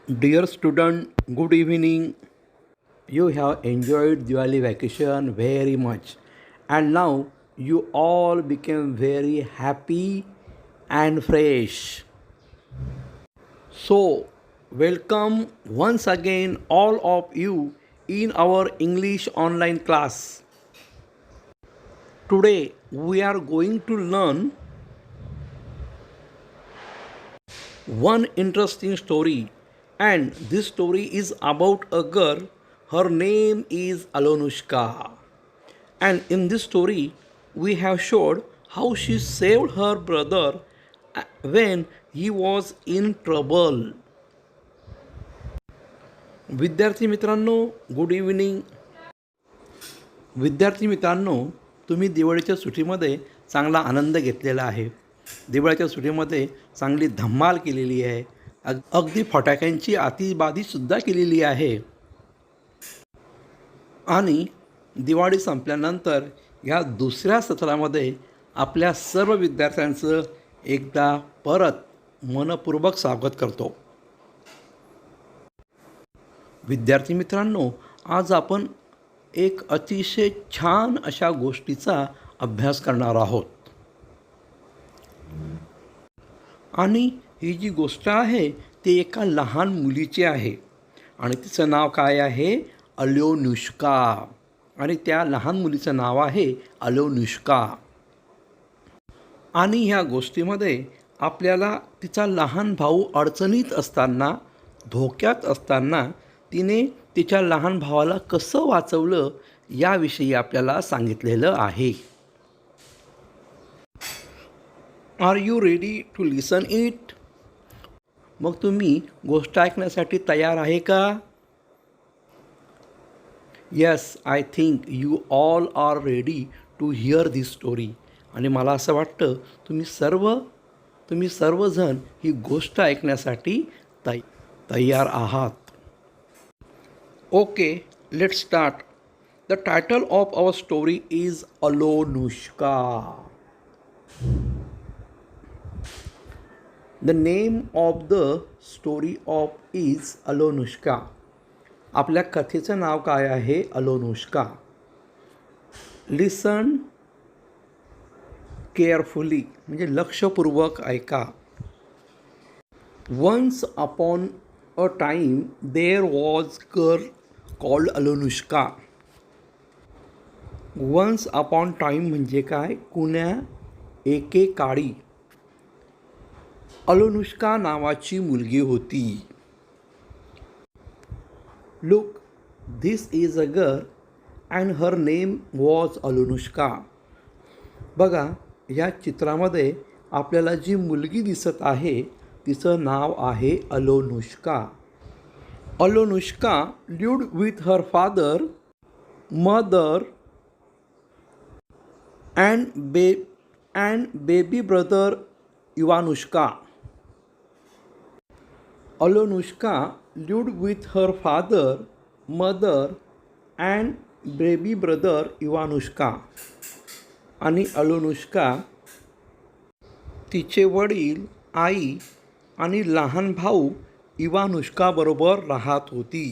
Dear student, good evening. You have enjoyed Diwali vacation very much, and now you all became very happy and fresh. So, welcome once again, all of you, in our English online class. Today, we are going to learn one interesting story, and this story is about a girl. Her name is Alonushka. And in this story, we have showed how she saved her brother when he was in trouble. विद्यार्थी मित्रांनो, good evening. विद्यार्थी मित्रांनो, तुम्ही दिवाळीच्या सुट्टीमध्ये चांगला आनंद घेतलेला आहे. दिवाळीच्या सुट्टीमध्ये चांगली धमाल केलेली आहे. अगदी फटाक्यांची आतिषबाजीसुद्धा केलेली आहे. आणि दिवाळी संपल्यानंतर या दुसऱ्या सत्रामध्ये आपल्या सर्व विद्यार्थ्यांचं एकदा परत मनपूर्वक स्वागत करतो. विद्यार्थी मित्रांनो, आज आपण एक अतिशय छान अशा गोष्टीचा अभ्यास करणार आहोत. आणि ही जी गोष्ट आहे ती एका लहान मुलीची आहे आणि तिचं नाव काय आहे? अलोनुष्का. आणि त्या लहान मुलीचं नाव आहे अलोनुष्का. आणि ह्या गोष्टीमध्ये आपल्याला तिचा लहान भाऊ अडचणीत असताना, धोक्यात असताना तिने तिच्या लहान भावाला कसं वाचवलं याविषयी आपल्याला सांगितलेलं आहे. Are you ready to listen it? मग तुम्ही गोष्ट ऐकण्यासाठी तयार आहे का? Yes, I think you all are ready to hear this story. आणि मला असं वाटतं तुम्ही सर्वजण ही गोष्ट ऐकण्यासाठी तयार आहात. Okay, let's start. The title of our story is Alyonushka. The name of the story of is Alyonushka. आपल्या कथेचं नाव काय आहे? अलोनुष्का. लिसन केअरफुली, म्हणजे लक्षपूर्वक ऐका. Once upon a time there was girl called Alyonushka. Once upon time म्हणजे काय? कुण्या एकेकाळी अलोनुष्का नावाची मुलगी होती. Look, this is a girl and her name was Alyonushka. बघा, या चित्रामध्ये आपल्याला जी मुलगी दिसत आहे तिचं नाव आहे Alyonushka. Alyonushka lived with her father, mother and baby brother Ivanushka. Alyonushka lived with her father, mother and baby brother Ivanushka. आणि अलोनुष्का तिचे वडील, आई आणि लहान भाऊ इवानुष्काबरोबर राहत होती.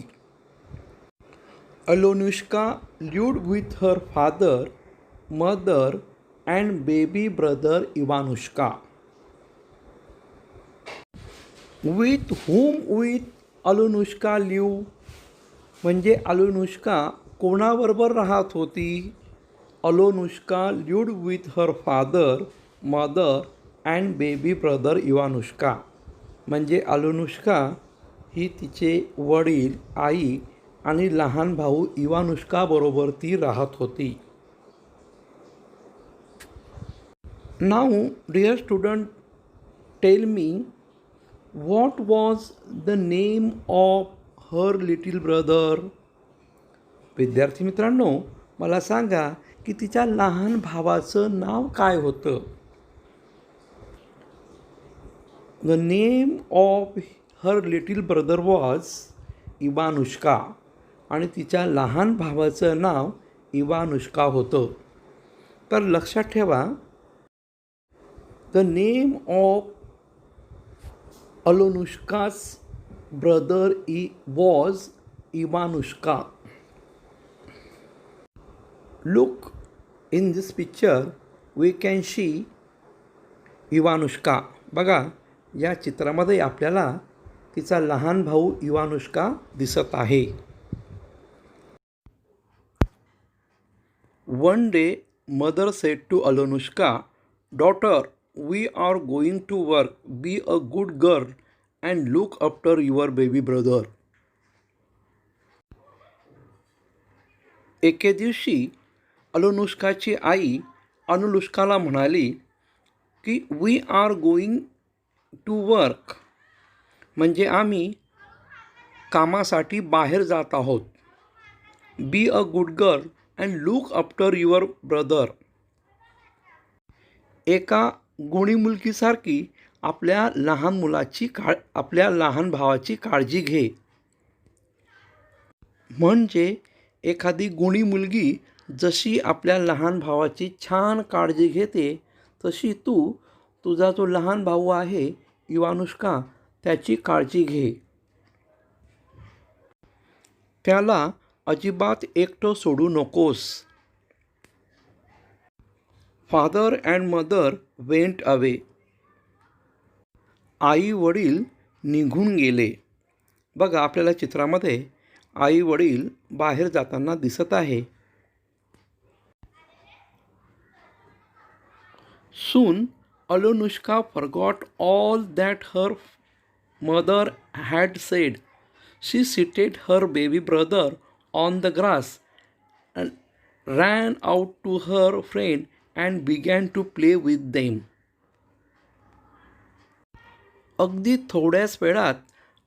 Alyonushka lived with her father, mother and baby brother Ivanushka. With whom with Alyonushka live, म्हणजे अलोनुष्का कोणाबरोबर राहत होती? Alyonushka lived with her father, mother and baby brother Ivanushka. म्हणजे अलोनुष्का ही तिचे वडील, आई आणि लहान भाऊ इवानुष्काबरोबर ती राहत होती. Now dear student, tell me, what was the name of her little brother? विद्यार्थी मित्रांनो, मला सांगा की तिच्या लहान भावाचं नाव काय होतं? The name of her little brother was इवानुष्का. आणि तिच्या लहान भावाचं नाव इवानुष्का होतं. तर लक्षात ठेवा, the name of Alonushka's brother was Ivanushka. Look, in this picture we can see इवानुष्का. बघा, या चित्रामध्ये आपल्याला तिचा लहान भाऊ इवानुष्का दिसत आहे. One day mother said to Alyonushka, daughter, we are going to work, be a good girl and look after your baby brother. एके दिवशी अलोनुष्काची आई अनुलुष्काला म्हणाली की we are going to work, म्हणजे आम्ही कामासाठी बाहेर जात आहोत. Be a good girl and look after your brother, एका गुणी मुलगीसारखी आपल्या लहान भावाची काळजी घे. म्हणजे एखादी गुणी मुलगी जशी आपल्या लहान भावाची छान काळजी घेते, तशी तू तुझा जो लहान भाऊ आहे इवानुष्का, त्याची काळजी घे. त्याला अजिबात एकटं सोडू नकोस. Father and mother went away. आई वडील निघून गेले. बघा, आपल्याला चित्रामध्ये आई वडील बाहेर जाताना दिसत आहे. Soon Alunushka forgot all that her mother had said. She seated her baby brother on the grass and ran out to her friend and began to play with them. अगदी थोड्याच वेळात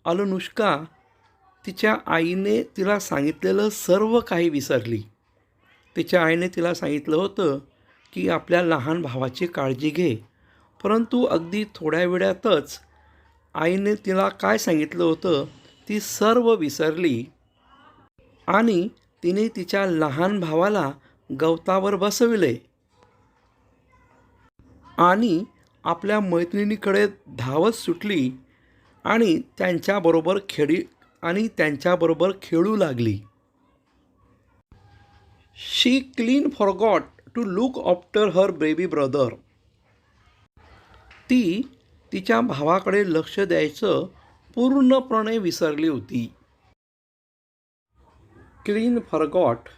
अलनुष्का तिच्या आईने तिला सांगितलेलं सर्व काही विसरली. तिच्या आईने तिला सांगितलं होतं की आपल्या लहान भावाची काळजी घे, परंतु अगदी थोड्या वेळातच आईने तिला काय सांगितलं होतं ती सर्व विसरली आणि तिने तिच्या लहान भावाला गवतावर बसविले आणि आपल्या मैत्रिणीकडे धावत सुटली आणि त्यांच्याबरोबर खेळू लागली. She clean forgot to look after her baby brother. ती तिच्या भावाकडे लक्ष द्यायचं पूर्णपणे विसरली होती. क्लीन फॉरगॉट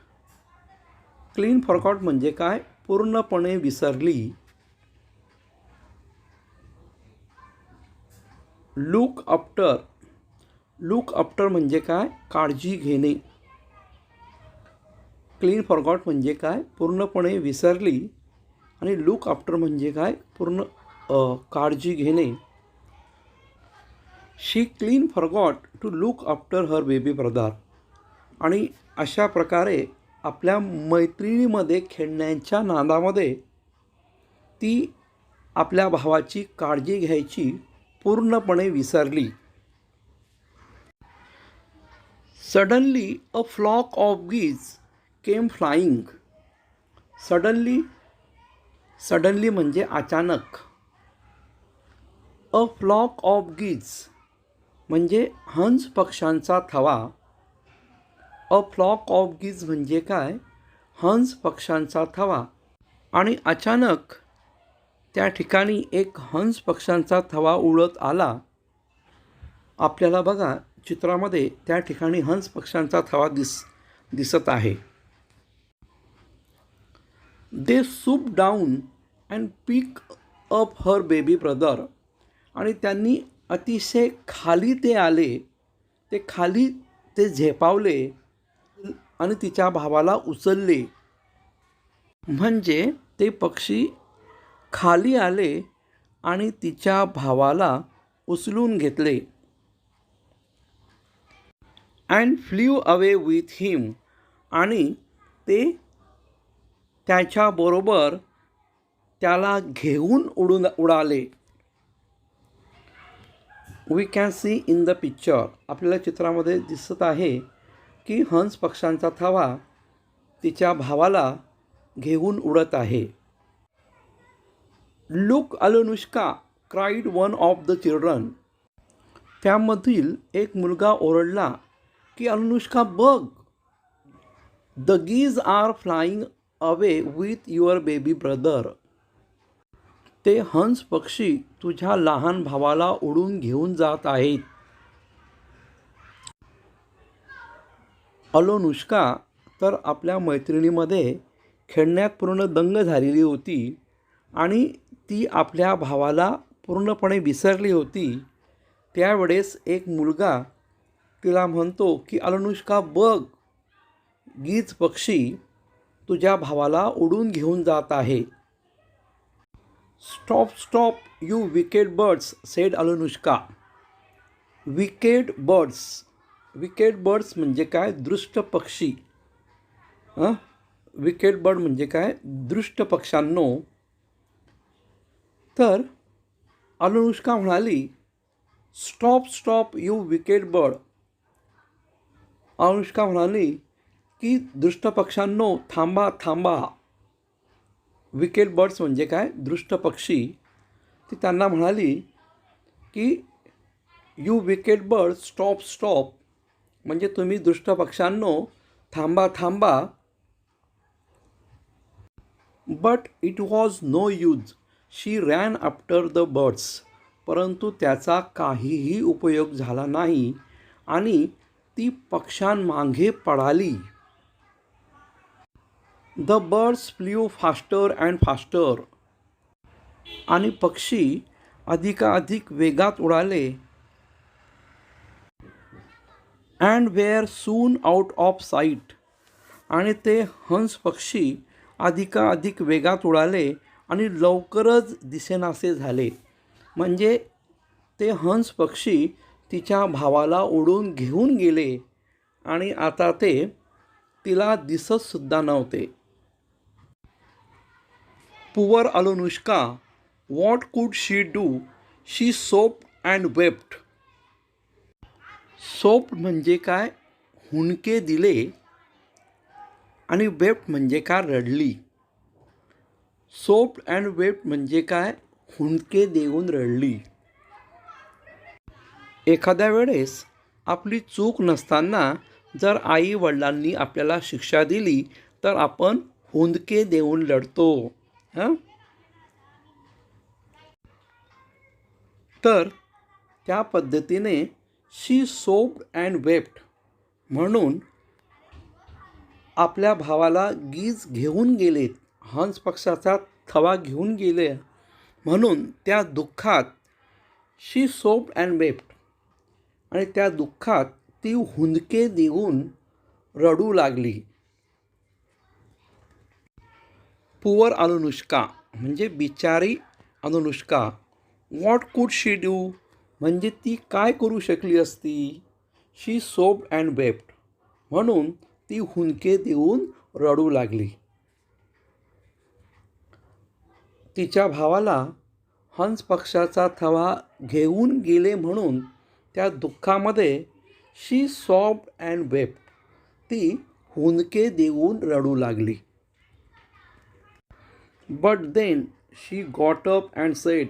म्हणजे काय? पूर्णपणे विसरली. लुक आफ्टर म्हणजे काय? काळजी घेणे. क्लीन फॉरगॉट म्हणजे काय? पूर्णपणे विसरली. आणि लुक आफ्टर म्हणजे काय? काळजी घेणे. She clean forgot to look after her baby brother. आणि अशा प्रकारे आपल्या मैत्रिणीमध्ये खेळण्याच्या नादामध्ये ती आपल्या भावाची काळजी घ्यायची पूर्णपणे विसरली. Suddenly a flock of geese came flying. Suddenly म्हणजे अचानक. अ फ्लॉक ऑफ गीज म्हणजे हंस पक्ष्यांचा थवा. अ फ्लॉक ऑफ गीज म्हणजे काय? हंस पक्ष्यांचा थवा. आणि अचानक त्या ठिकाणी एक हंस पक्ष्यांचा थवा उडत आला. आपल्याला बघा, चित्रामध्ये त्या ठिकाणी हंस पक्ष्यांचा थवा दिसत आहे. They swoop down and pick up her baby brother. आणि त्यांनी अतिशय खाली ते आले. ते झेपावले आणि तिच्या भावाला उचलले. म्हणजे ते पक्षी खाली आले आणि तिच्या भावाला उचलून घेतले. And flew away with him. आणि ते त्याच्याबरोबर त्याला घेऊन उडाले. We can see in the picture. आपल्याला चित्रामध्ये दिसत आहे की हंस पक्ष्यांचा थवा तिच्या भावाला घेऊन उडत आहे. Look Alyonushka cried one of the children. त्यामधील एक मुलगा ओरडला की अनुष्का बघ, the geese are flying away with your baby brother. ते हंस पक्षी तुझ्या लहान भावाला उडून घेऊन जात आहेत. अनुष्का तर आपल्या मैत्रिणीमध्ये खेळण्यात पूर्ण दंग झालेली होती आणि ती आपल्या भावाला पूर्णपणे विसरली होती. त्यावेळेस एक मुलगा तिला म्हणतो की अनुष्का बघ, गीज पक्षी तुझ्या भावाला उडून घेऊन जात आहे. Stop stop you wicked birds, sed Anushka. Wicked birds म्हणजे काय? दृष्ट पक्षी. विकेड बर्ड म्हणजे काय? दृष्ट पक्ष्यांनो. तर अनुष्का म्हणाली stop stop you wicked bird. Anushka म्हणाली की दृष्ट पक्ष्यांनो थांबा थांबा. विकेड बर्ड्स म्हणजे काय? दृष्ट पक्षी. ती त्यांना म्हणाली की you wicked bird stop stop म्हणजे तुम्ही दृष्ट पक्ष्यांनो थांबा थांबा. But it was no use. She ran after the birds. परंतु त्याचा काहीही उपयोग झाला नाही आणि ती पक्ष्यांमागे पळाली. The birds flew faster and faster. आणि पक्षी अधिकाधिक वेगात उडाले. And were soon out of sight. आणि ते हंस पक्षी अधिकाधिक वेगात उडाले आणि लवकरच दिसेनासे झाले. म्हणजे ते हंस पक्षी तिच्या भावाला उडून घेऊन गेले आणि आता ते तिला दिसतसुद्धा नव्हते. Poor Anushka, what could she do? She sobbed and wept. Sobbed म्हणजे काय? हुंदके दिले. आणि वेप्ट म्हणजे काय? रडली. सोप्ड अँड वेप्ट म्हणजे काय? हुंदके देऊन रडली. एखाद्या वेळेस आपली चूक नसताना जर आई वडिलांनी आपल्याला शिक्षा दिली तर आपण हुंदके देऊन लढतो. तर त्या पद्धतीने शी सोप्ड अँड वेप्ट म्हणून आपल्या भावाला गीज घेऊन गेलेत, हंस पक्षाचा थवा घेऊन गेले म्हणून त्या दुःखात शी सोप्ड अँड वेप्ट आणि त्या दुःखात ती हुंदके देऊन रडू लागली. पुअर अनुष्का म्हणजे बिचारी Anushka. What could she do म्हणजे ती काय करू शकली असती? शी सोप्ड अँड वेप्ट म्हणून ती हुंदके देऊन रडू लागली. तिच्या भावाला हंस पक्षाचा थवा घेऊन गेले म्हणून त्या दुःखामध्ये शी सॉफ्ट अँड वेप्ट ती हुंदके देऊन रडू लागली. But then she got up and said,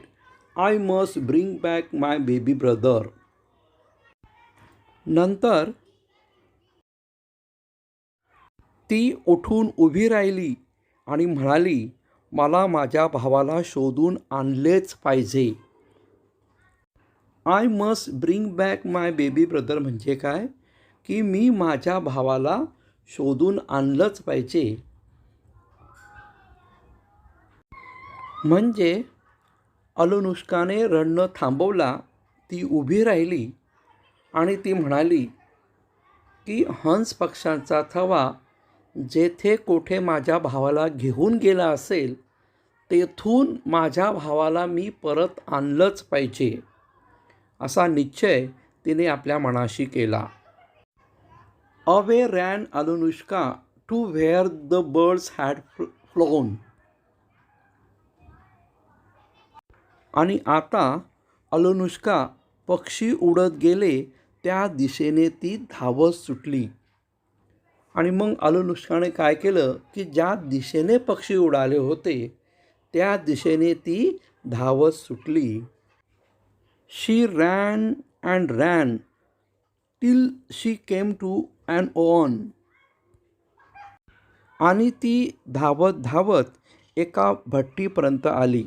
I must bring back my baby brother. नंतर ती उठून उभी राहिली आणि म्हणाली, मला माझ्या भावाला शोधून आणलेच पाहिजे. I must bring back my baby brother म्हणजे काय? की मी माझ्या भावाला शोधून आणलंच पाहिजे. म्हणजे अनुष्काने रडणं थांबवला. ती उभी राहिली आणि ती म्हणाली की हंस पक्ष्यांचा थवा जेथे कोठे माझ्या भावाला घेऊन गेला असेल तेथून माझ्या भावाला मी परत आणलंच पाहिजे, असा निश्चय तिने आपल्या मनाशी केला. Away ran Anushka to where the birds had flown. आणि आता अनुष्का पक्षी उडत गेले त्या दिशेने ती धावत सुटली. आणि मग अनुष्काने काय केलं की ज्या दिशेने पक्षी उडाले होते त्या दिशेने ती धावत सुटली. शी ran and ran till she came to an oven. आणि ती धावत धावत एका भट्टीपर्यंत आली.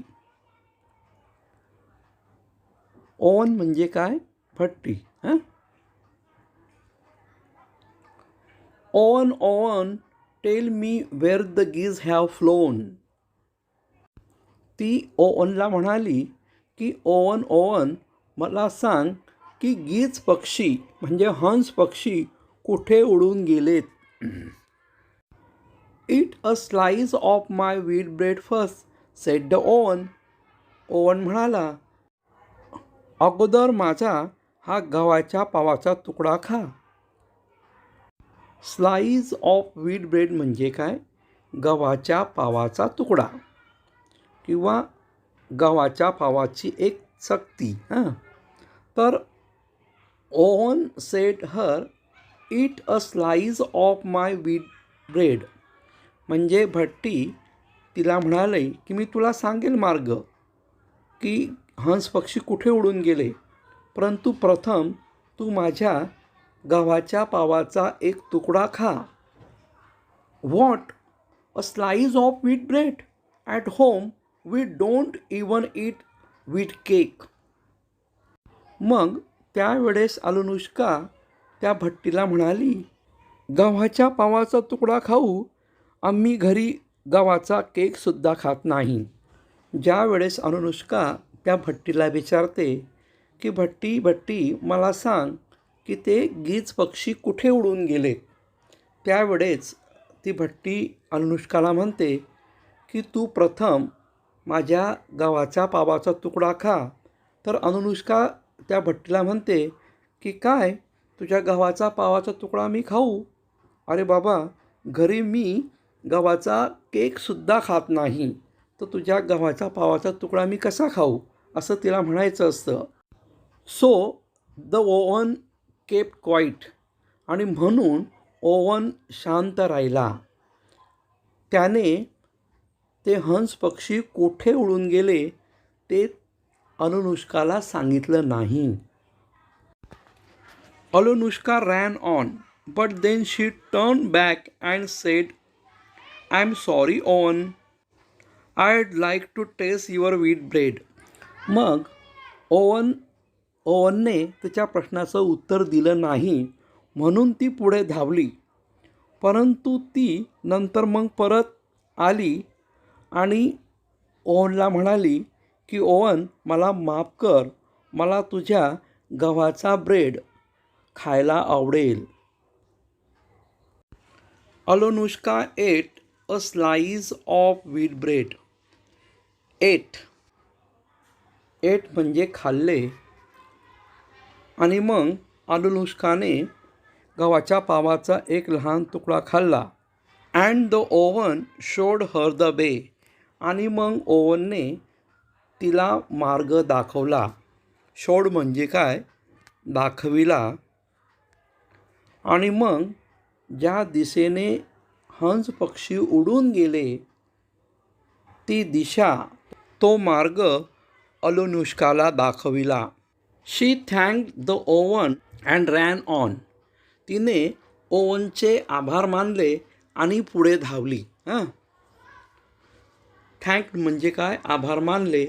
ओव्हन म्हणजे काय? भट्टी. Oven oven tell me where the geese have flown. ती ओव्हनला म्हणाली की ओव्हन ओव्हन मला सांग की गीज पक्षी म्हणजे हंस पक्षी कुठे उडून गेलेत. It a slice of my wheat bread first said the oven. Oven म्हणाला, अगोदर माझा हा गव्हाच्या पावाचा तुकडा खा. स्लाइस ऑफ व्हीट ब्रेड म्हणजे काय? गव्हाच्या पावाचा तुकडा किंवा गव्हाच्या पावाची एक चकती. तर oven sed her it a slice of my wheat bread म्हणजे भट्टी तिला म्हणाले की मी तुला सांगेल मार्ग की हंस पक्षी कुठे उडून गेले, परंतु प्रथम तू माझ्या गव्हाच्या पावाचा एक तुकडा खा. What? A slice of wheat bread? At home we don't even eat wheat cake. मग त्यावेळेस अलनुष्का त्या भट्टीला म्हणाली, गव्हाच्या पावाचा तुकडा खाऊ, आम्ही घरी गव्हाचा केकसुद्धा खात नाही. ज्यावेळेस अनुष्का त्या भट्टीला विचारते की भट्टी भट्टी मला सांग की ते गीज पक्षी कुठे उडून गेले, त्यावेळेस ती भट्टी अनुष्काला म्हणते की तू प्रथम माझ्या गव्हाच्या पावाचा तुकडा खा. तर अनुष्का त्या भट्टीला म्हणते की काय, तुझ्या गव्हाचा पावाचा तुकडा मी खाऊ? अरे बाबा, घरी मी गव्हाचा केकसुद्धा खात नाही, तर तुझ्या गव्हाचा पावाचा तुकडा मी कसा खाऊ, असं तिला म्हणायचं असतं. So the oven kept quiet. आणि म्हणून ओव्हन शांत राहिला. त्याने ते हंस पक्षी कुठे उडून गेले ते अनुष्काला सांगितलं नाही. Alyonushka ran on, but then she turn back and said, I am sorry oven, I'd like to taste your wheat bread. मग ओव्हनने तिच्या प्रश्नाचं उत्तर दिलं नाही, म्हणून ती पुढे धावली. परंतु ती नंतर मग परत आली आणि ओव्हनला म्हणाली की ओव्हन मला माफ कर, मला तुझ्या गव्हाचा ब्रेड खायला आवडेल. Alyonushka ate a slice of wheat bread. Ate म्हणजे खाल्ले. आणि मग अलनुष्काने गव्हाच्या पावाचा एक लहान तुकडा खाल्ला. And the oven showed her the way. आणि मग ओव्हनने तिला मार्ग दाखवला. शोड म्हणजे काय? दाखविला. आणि मग ज्या दिशेने हंस पक्षी उडून गेले ती दिशा, तो मार्ग अलनुष्काला दाखविला. She thanked the oven and ran on. तिने ओव्हनचे आभार मानले आणि पुढे धावली. थँक्ड म्हणजे काय? आभार मानले.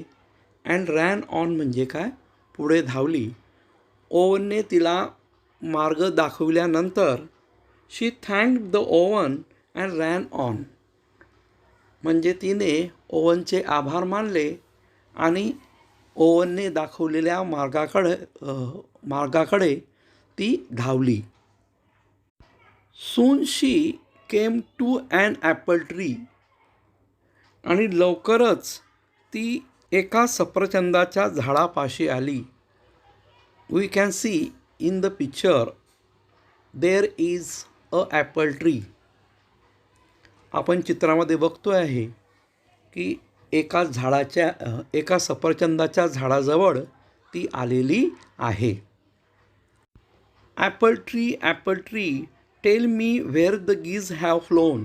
अँड रॅन ऑन म्हणजे काय? पुढे धावली. ओव्हनने तिला मार्ग दाखविल्यानंतर she thanked the oven and ran on म्हणजे तिने ओव्हनचे आभार मानले आणि ओव्हनने दाखवलेल्या मार्गाकडे ती धावली. Soon she came to an apple tree. आणि लवकरच ती एका सफरचंदाच्या झाडापाशी आली. We can see in the picture there is a apple tree. आपण चित्रामध्ये बघतो आहे की एका सफरचंदाच्या झाडाजवळ ती आलेली आहे. Apple tree tell me where the geese have flown.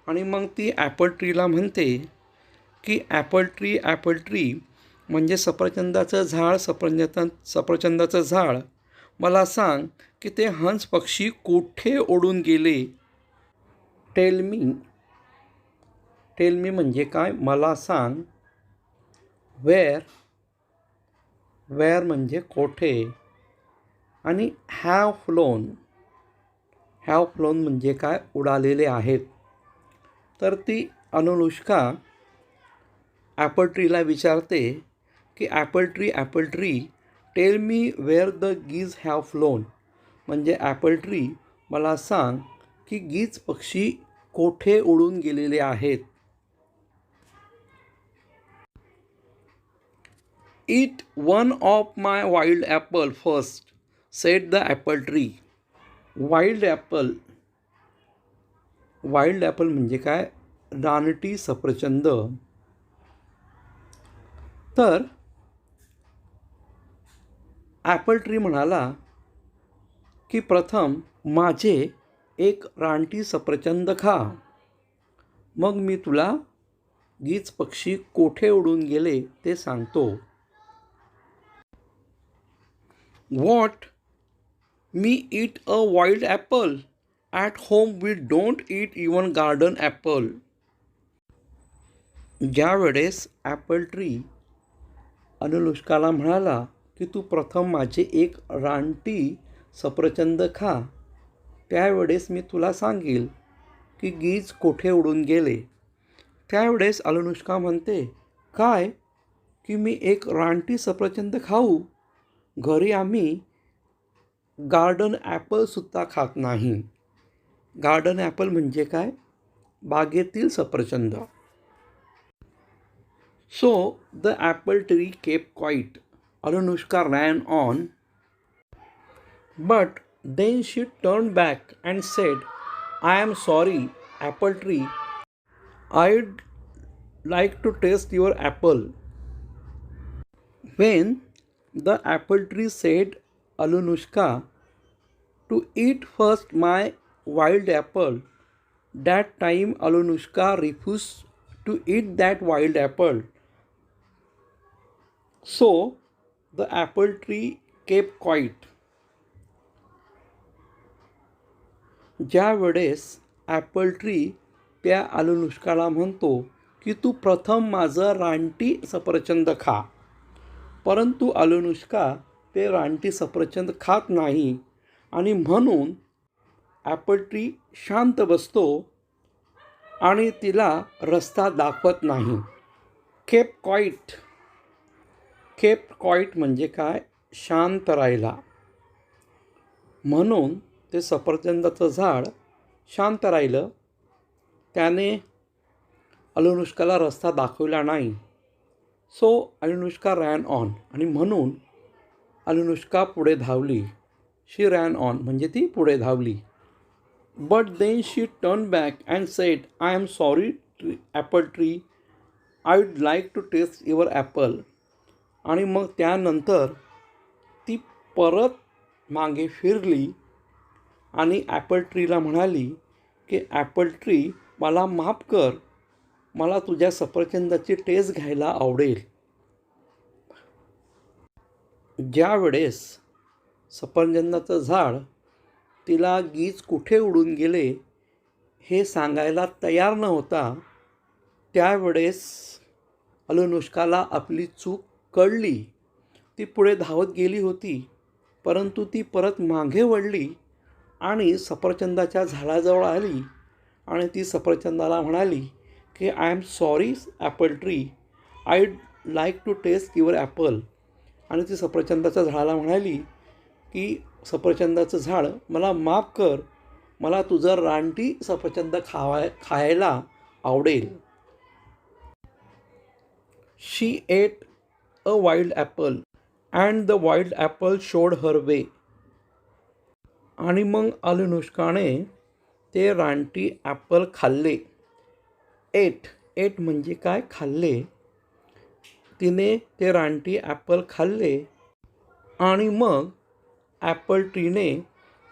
आणि मग ती ॲपल ट्रीला म्हणते की ॲपल ट्री म्हणजे सफरचंदाचं झाड, सफरचंदाचं झाड, मला सांग की ते हंस पक्षी कुठे उडून गेले. Tell me. टेल मी म्हणजे काय, मला सांग. वेअर. वेअर म्हणजे कोठे. आणि हॅव फ्लोन. हॅव फ्लोन म्हणजे काय, उडालेले आहेत. तर ती अनुष्का ॲपल ट्रीला विचारते की apple tree tell me where the geese have flown. म्हणजे ॲपल ट्री, मला सांग की गीज पक्षी कोठे उडून गेलेले आहेत. Eat one of my wild apple first, said the apple tree. Wild apple. Wild apple म्हणजे काय, रानटी सफरचंद. तर ॲपल ट्री म्हणाला की प्रथम माझे एक रानटी सफरचंद खा, मग मी तुला गीच पक्षी कोठे उडून गेले ते सांगतो. What, me eat a wild apple? At home we don't eat even garden apple. ज्यावेळेस ॲपल ट्री अनुष्काला म्हणाला की तू प्रथम माझे एक रानटी सफरचंद खा, त्यावेळेस मी तुला सांगेल की गीज कोठे उडून गेले. त्यावेळेस अनुष्का म्हणते, काय, की मी एक रानटी सफरचंद खाऊ? घरी आम्ही गार्डन ॲपलसुद्धा खात नाही. गार्डन ॲपल म्हणजे काय, बागेतील सफरचंद. So the apple tree kept quiet. Anushka ran on. But then she turned back and said, I am sorry, apple tree. I'd like to taste your apple. When the apple tree said, Alunushka, to eat first my wild apple, that time Alunushka refused to eat that wild apple. So the apple tree kept quiet. ज्या वेळेस Apple tree त्या अनुष्काला म्हणतो की तू प्रथम माझं रानटी सफरचंद खा, परंतु अनुष्का ते रानटी सफरचंद खात नाही आणि म्हणून ॲपल ट्री शांत बसतो आणि तिला रस्ता दाखवत नाही. Cape quiet. केप क्वाईट म्हणजे काय, शांत राहिला. म्हणून ते सफरचंदाचं झाड शांत राहिलं. त्याने अनुष्काला रस्ता दाखवला नाही. So Anushka ran on. आणि म्हणून अनुष्का पुढे धावली. शी रॅन ऑन म्हणजे ती पुढे धावली. But then she turn back and said, I am sorry apple tree, I would like to taste your apple. आणि मग त्यानंतर ती परत मागे फिरली आणि ॲपल ट्रीला म्हणाली की ॲपल ट्री, मला माफ कर, मला तुझ्या सफरचंदाची टेस्ट घ्यायला आवडेल. ज्या वेळेस सफरचंदाचं झाड तिला गीज कुठे उडून गेले हे सांगायला तयार नव्हता, त्यावेळेस अनुष्काला आपली चूक कळली. ती पुढे धावत गेली होती, परंतु ती परत मागे वळली आणि सफरचंदाच्या झाडाजवळ आली आणि ती सफरचंदाला म्हणाली की I am sorry apple tree, I would like to taste your apple. आणि ती सफरचंदाच्या झाडाला म्हणाली की सफरचंदाचं झाड, मला माफ कर, मला तुझं रानटी सफरचंद खायला आवडेल. She ate a wild apple and the wild apple showed her way. आणि मग अनुष्काने ते रानटी ॲपल खाल्ले. एट म्हणजे काय, खाल्ले. तिने ते रानटी ॲपल खाल्ले आणि मग ॲपल ट्रीने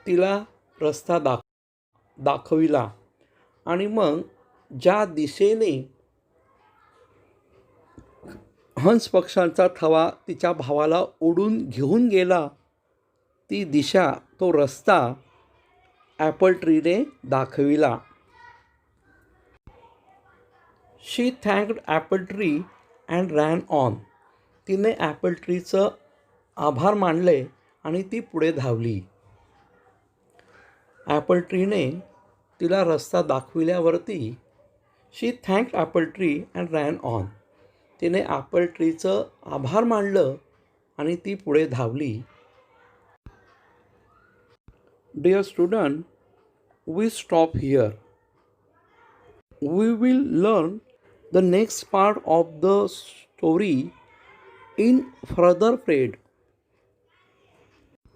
तिला रस्ता दाखविला. आणि मग ज्या दिशेने हंस पक्ष्यांचा थवा तिच्या भावाला ओढून घेऊन गेला. ती दिशा, तो रस्ता ॲपल ट्रीने दाखविला. She thanked apple tree and ran on. तिने ॲपल ट्रीचं आभार मानले आणि ती पुढे धावली. ॲपल ट्रीने तिला रस्ता दाखविल्यावरती she thanked apple tree and ran on. तिने ॲपल ट्रीचं आभार मानलं आणि ती पुढे धावली. Dear student, we stop here. We will learn the next part of the story in further read.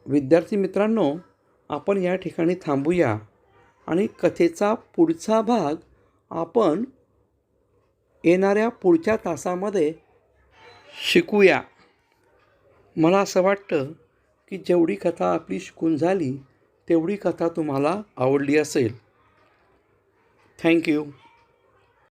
विद्यार्थी मित्रांनो, आपण या ठिकाणी थांबूया आणि कथेचा पुढचा भाग आपण येणाऱ्या पुढच्या तासामध्ये शिकूया. मला असं वाटतं की जेवढी कथा आपली शिकून झाली तेवढी कथा तुम्हाला आवडली असेल. थँक्यू.